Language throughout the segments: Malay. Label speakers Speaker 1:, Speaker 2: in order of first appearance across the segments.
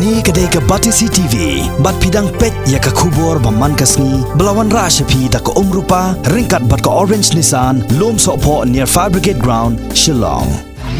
Speaker 1: Kani kedai ke Batisi TV, bat pidang pet ya ke kubur baman kasni, belawan rasyapi tak ke rupa, ringkat bat ke Orange Nissan, lom sokpo near Fire Brigade Ground, Shillong.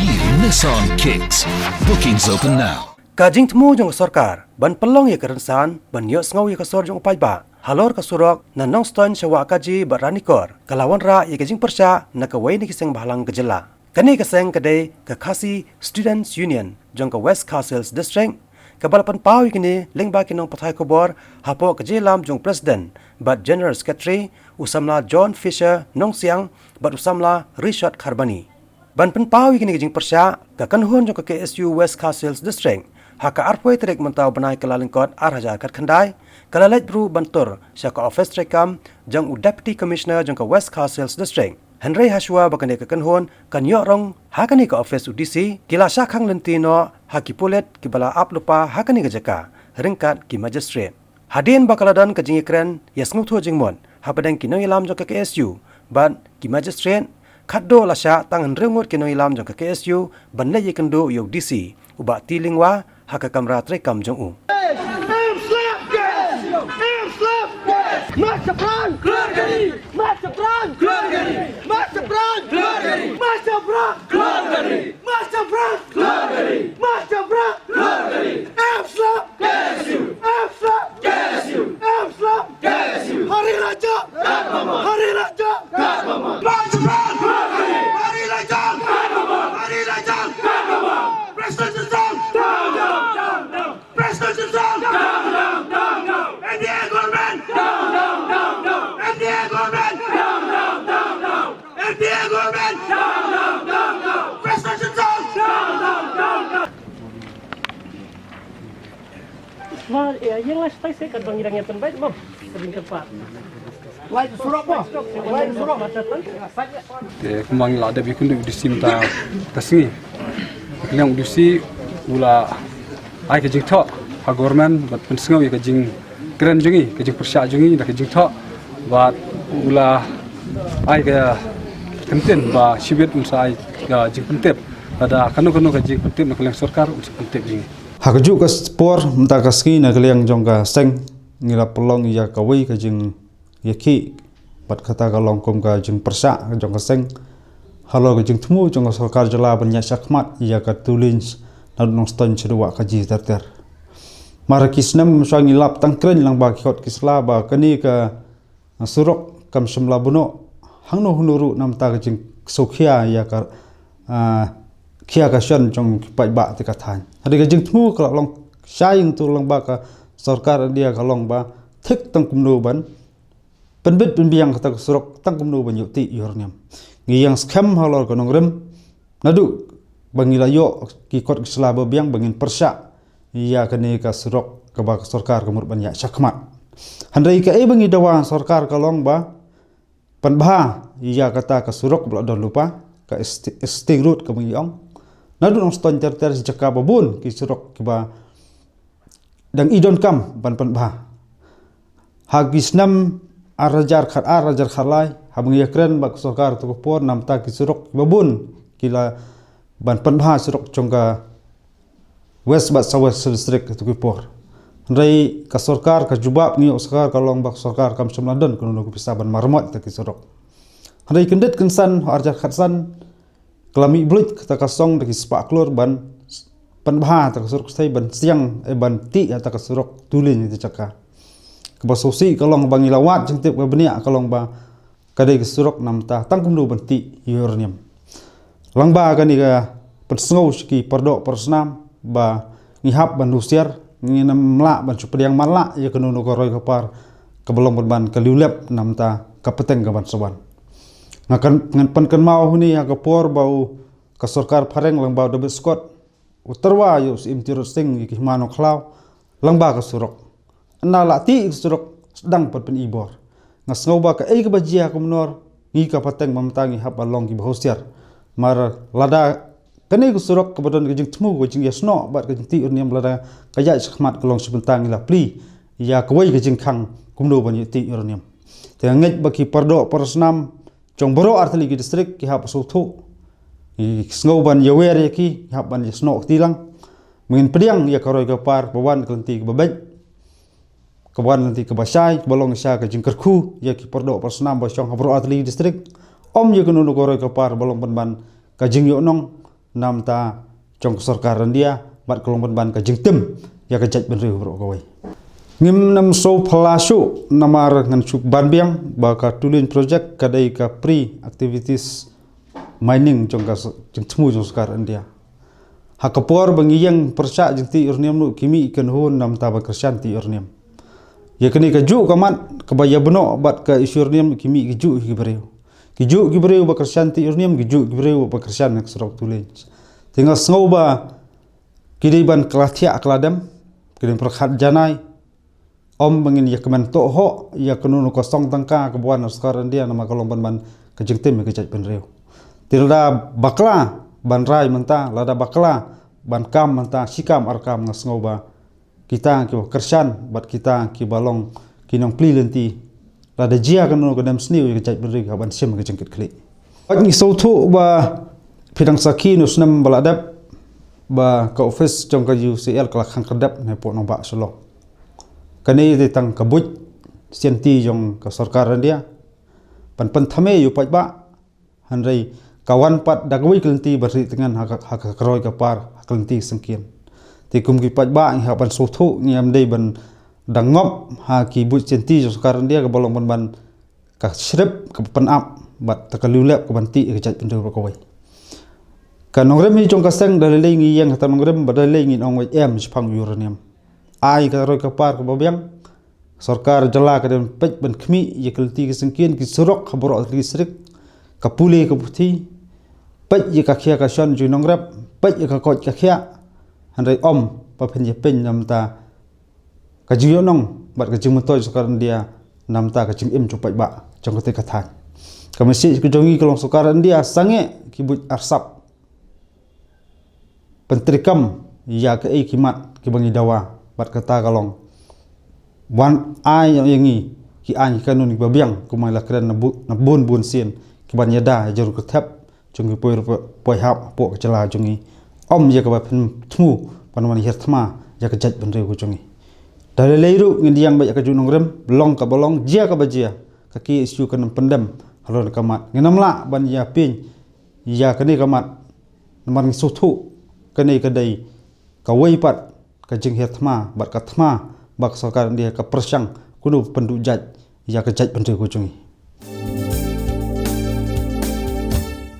Speaker 2: New Nissan Kicks. Bookings open now.
Speaker 3: Kajing temu jong sarkar, ban pelong ya kerensan, ban yok ngau ya kesor jong upai ba. Halor kasurok na nong ston syawa kaji baranikor, kalawan ra ya kajing persya na kawai ni kiseng bahalang kejela. Kani keseng kedai ke Khasi Students Union jong ke West Castles District. Kebalapan pau kini lingba kinong patai kubor hapo kejelam jong Presiden bat General Secretary usamla John Fisher nong siang bat usamla Richard Kharbani. Ban pen pau kini kajing persya ke kanhun jong ke KSU West Castles District haka arpoi terik mentau benai kelalingkot arhajar kat khandai kalalait bru bantur syaka office trekam jong Deputy Commissioner jong ke West Castles District. Henry Hashua bakane ke kanhun kan yok rong hakani ke office UDC kila syakang lentino haki pulet kibala ap lupa hakani ke jaka ringkat ki magistrate. Hadin bakaladan ke jingi kren yes ngutho jingmon hapadang kinong ilam jong ke KSU ban ki magistrate khaddo lasya tangan rengut kinong ilam jong ke KSU ban le yekendo UDC uba tilingwa haka kamra trekam jong u.
Speaker 4: Masa perang keluar dari masa perang keluar dari masa perang keluar dari masa perang keluar dari masa perang keluar dari masa perang keluar dari F-slap KSU F-slap KSU F-slap KSU Hari Raja Hari Raja masa perang keluar dari Hari Raja Hari Raja Presiden Jenderal down Presiden Jenderal down NDA government down NDA government down NDA government down Presiden Jenderal down
Speaker 5: Wah, yang lah saya kan bang irangnya penbaik bang sering tempat.
Speaker 4: Lai surok po Lai surok
Speaker 6: kembang ada bikin di simta tasni yang udisi ula ai ke jingtho ha government bat pensengau ya ke jing keren jungi ke jing persya jungi dak ke jingtho bat ula ai ke kenten ba sibet unsai ga jing pentep ada kanu ke jing pentep nak leng sarkar unsai pentep jing
Speaker 7: Hakaju ka spor mta ka ski na kliang jong ka seng ngila pelong ya ka wei ka jing yaki bat kata ka long kom ka jing persa ka jong ka seng halo ka jing temu jong ka sarkar jala banyak syakmat ya ka tulins na nong ston chedwa ka ji terter mara kisnam swangi lap tangkren lang ba khot kisla ba kani ka surok kam shimla buno hangno hunuru nam ta ka jing sokhia ya ka kia ka shan jong pai ba te ka than hari ka jing tmu ka long shaing tu long ba ka sarkar dia ka long ba thik tang kumno ban penbit penbiang ka surok tang kumno ban yuti yornyam ngiyang scam halor ka nong rem nadu bangila yo ki kot kisla ba biang bangin persya ya kani ka surok ka ba sarkar ka mur ban ya syakmat handai ka bangi dawa sarkar ka long ba panbha ya kata ka surok bla don lupa ka sting root ka miyong nadu nong ston ter jaka babun ki surok ki ba dang idon kam ban panbha hagis nam arajar khalai habang yakren bak sarkar tu por nam ta ki surok babun kila ban panbha surok chongka west bat south district tu ki por rai ka sarkar ka jubab ni sarkar ka long bak sarkar kam samladan kuno ku pisaban marmot ta ki surok rai kendet kensan arjar khatsan kelami bluit kata kasong daki sepak klur ban panbha ta surok sai ban siang ban ti ta ka surok tulin ti caka kebasosi kalong bangi lawat jengtip ka benia kalong ba kadai ka surok namta tangkum do ban ti yorniam langba kani ka persngau ski perdo persnam ba ngihap ban usiar nginam la ban supediang malak ya kanu ko roy kapar kebelong ban kaliulep namta kapeteng ka ban soban ngakan ngan pankan mau huni ya kapor bau ka sarkar phareng lang bau debet skot utarwa yo sim tirot sing ki mano khlaw lang ba ka surok na lati surok sedang pat pen ibor ngasngau ba ka ei ka bajia ka menor ngi ka pateng mamtangi hap along ki bahosiar mar lada kani ka surok ka badon ka jing tmu ka jing yasno bat ka jing ti urniam lada ka ya khmat ka long sebentang ila pli ya ka wei ka jing khang kumdo ban ti urniam te ngej ba ki pardo persnam Jong boro artali ki distrik ki hap so thu i sngoban yawer ki hap ban sno tilang mungkin pediang ya karoi ke par bawan kelenti ke babej kawan nanti ke basai ke balong isya ke jingkerku ya ki perdok persenam bosong habro atli distrik om ya kenu karoi ke par balong penban ke jing yo nong nam ta jong sarkaran dia bat kolong penban ke jing tim ya ke jaj benri bro kawai ngim nam so pelasu namar ngan suk banbiang ba ka tulin project kadai ka pre activities mining jong ka jing temu jong sarkaran dia hakapor bangiyang persa jing ti urniam nu kimi ikan hun nam ta ba kersan ti urniam ya kini keju kamat kebaya beno bat ke isurniam kimi keju gibreu ba kersan ti urniam keju gibreu ba kersan nak serok tulin tinggal sengau ba kidiban kelatia akladam kidin perkhat janai om bangin ya kemen to ho ya kenunu kosong tangka kebuan sekarang dia nama kolong ban kejeng tim ke jaj penreu tilda bakla ban rai menta lada bakla ban kam menta sikam arkam ngasngau ba kita ki kersan bat kita ki balong kinong pli lenti lada jia kanu kadam sniu ke jaj benri ka ban sim ke jengkit kli bat ni sautu ba pidang saki nu snam baladap ba ka office jong ka UCL kala khang kadap ne po nong ba solo kani de tang kabuj sienti jong ka sarkaran dia pan thame yu paj ba hanrei kawan pat dagwi kelenti bari dengan hak kroi ka par kelenti sengkian ti kum ki paj ba ha pan sothu ngiam dei ban dangop ha ki bu sienti jong sarkaran dia ka bolong ban ka srep ka pan ap bat takalulap ka banti ka jaj pendu ka wai kan nongrem ni jong ka seng dalai ngi yang ta nongrem badalai ngi ong em spang uranium ai ka roi ka par ka babyang sarkar jala ka den pej ban khmi ye kelti ki sengkian ki surok khabro listrik ka pule ka puthi pej ye ka khia ka shon ju nongrep pej ye ka koj ka khia hanrai om pa phen ye pen nam ta ka jiyo nong bat ka jing motoi sarkaran dia nam ta ka jing im chu pej ba jong ka te ka than ka mesi ki jongi kolong sarkaran dia sange ki but arsap pentrikam ya ke kimat ki bangi dawa bat kata kalong wan ai yang yangi ki an kanun ki babiang kumai la kran na bun sien ki ban yada jaru ka thap jungi poi hap po chala jungi om ya ka ba phen thmu panwan her thma ya ka jaj ban re ku jungi dale leiru ngindiang ba ya ka junong rem long ka bolong jia ka ba jia ka ki isu kan pendam halon kamat nginamla ban ya pin ya kani kamat namar suthu kani kadai ka waipat ka jing her thma bat ka thma bak sarkar dia ka persang kudu pendu jaj ya ka jaj pendu ku jungi